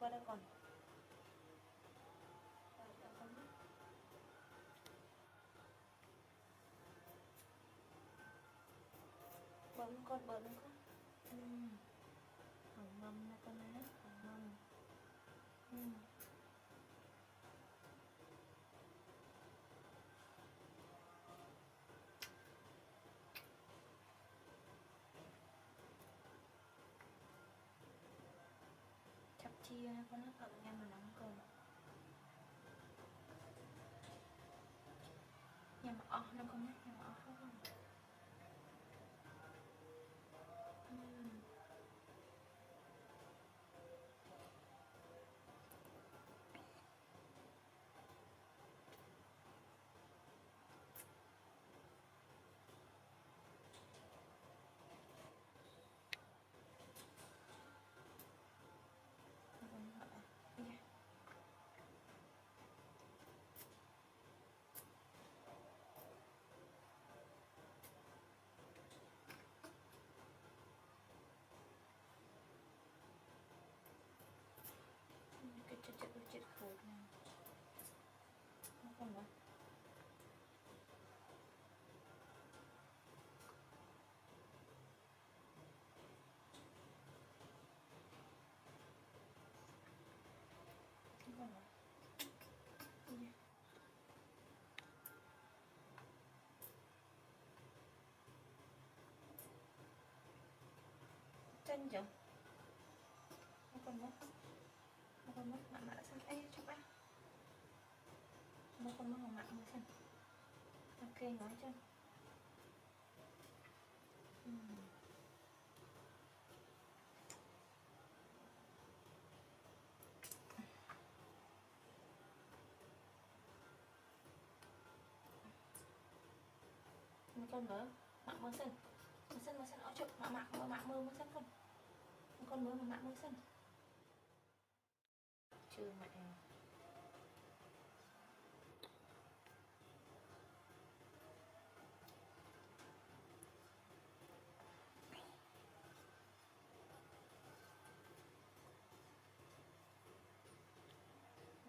qua đây còn bấm con hồng mâm là con á, hồng mâm. Chắp chia con nó cầm nha mà nóng còn nhà mà nó không nhé, nhà mà không cái chết khổ này nó không nữa. Chân chưa? Nó còn mất mặn đã xong. Ê chụp á. Nó còn mất mặn mới xong. Ok nói chân. Một con nữa mạng mơ xanh ở chụp mạng mơ mơ xanh không một con mơ mà mạng mơ xanh trừ mẹ không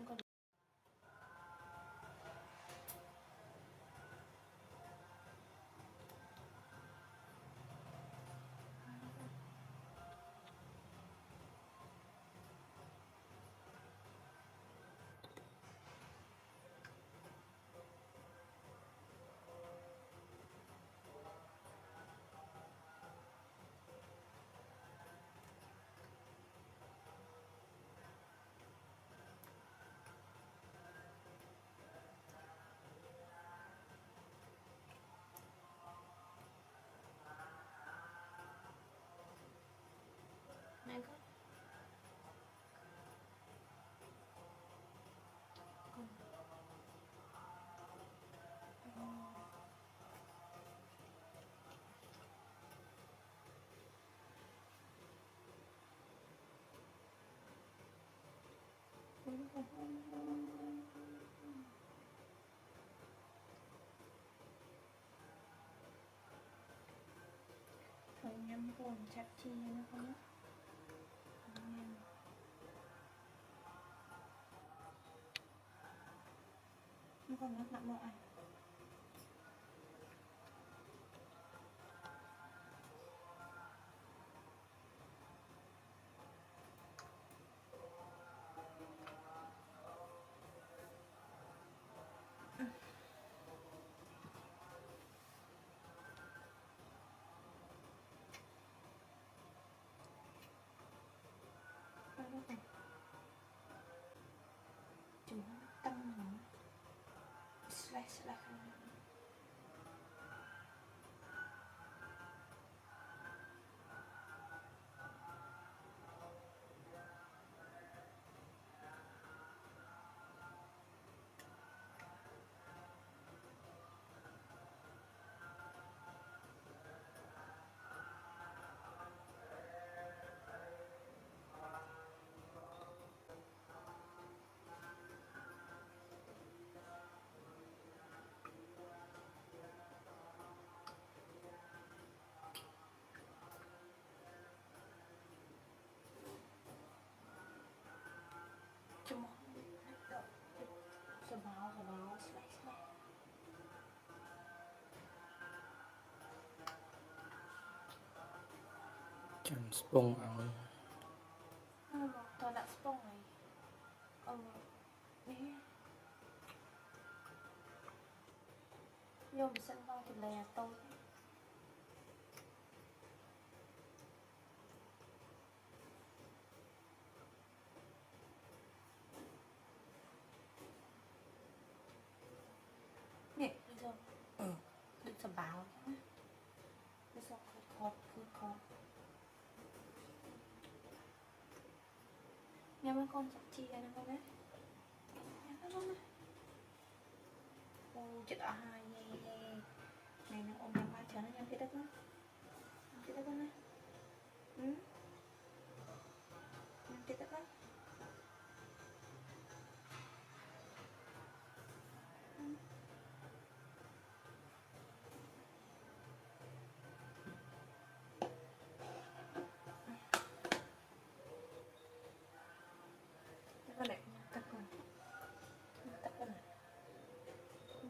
còn này con không nhâm buồn chặt chi nó không mất nó còn mất nặng mọi chúng tăng nó slash là Chăm spung ống. Tôi đã spong này. Đi. Vô mình sân vong thì lè tôi. Nè, bây giờ đừng sợ báo nhá. Bây giờ cứ khót. Nhà mấy con sắp chi ra nó con đấy. Nhà nó con này. Ô, chết ở hai yeah. Này nó ôm nhau ba chờ nó nhắm cái đất đó. Cái đất đó này. Nhắm cái đất đó. Con này tắt con. Tắt con này.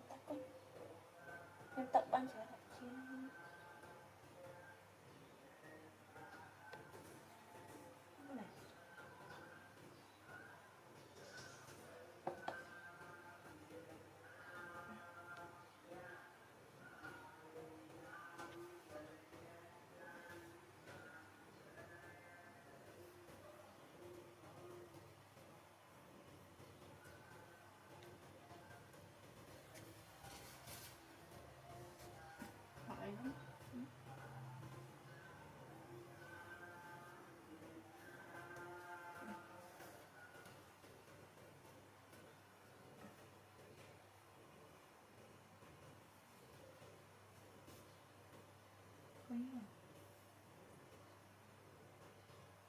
Tắt con. Em tập ăn sẽ học chi. Con này. Hỏi lắm. Quý à.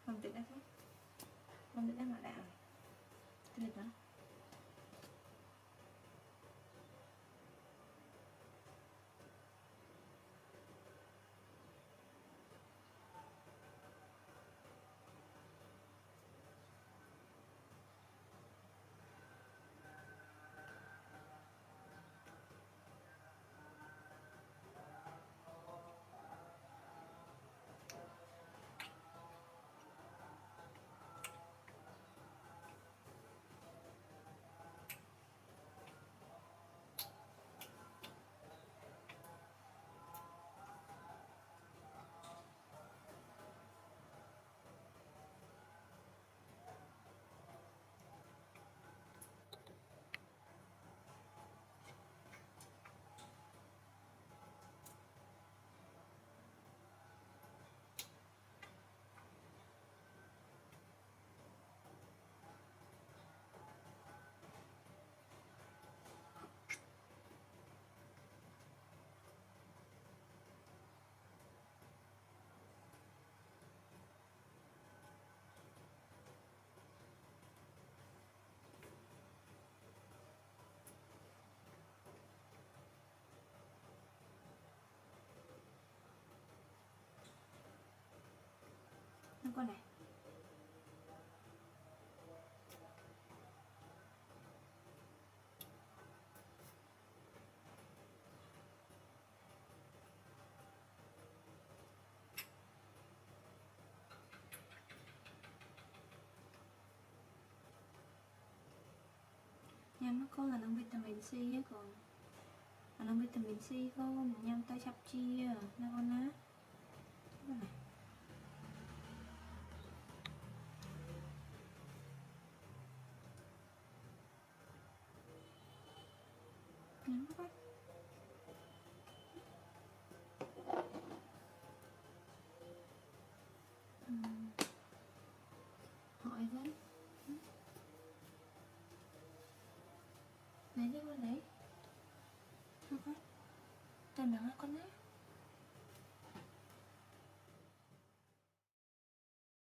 Không tự đắc lắm. Không tự đắc mà đạo. Cái lịch đó. Con này. Nhâm nó có là năng vitamin C á còn. Là năng vitamin C không, nhâm tay chắp chi à, nó con á. Con này. Nhắm nó hỏi với. Lấy đi con đấy. Không có. Tên nó con đấy.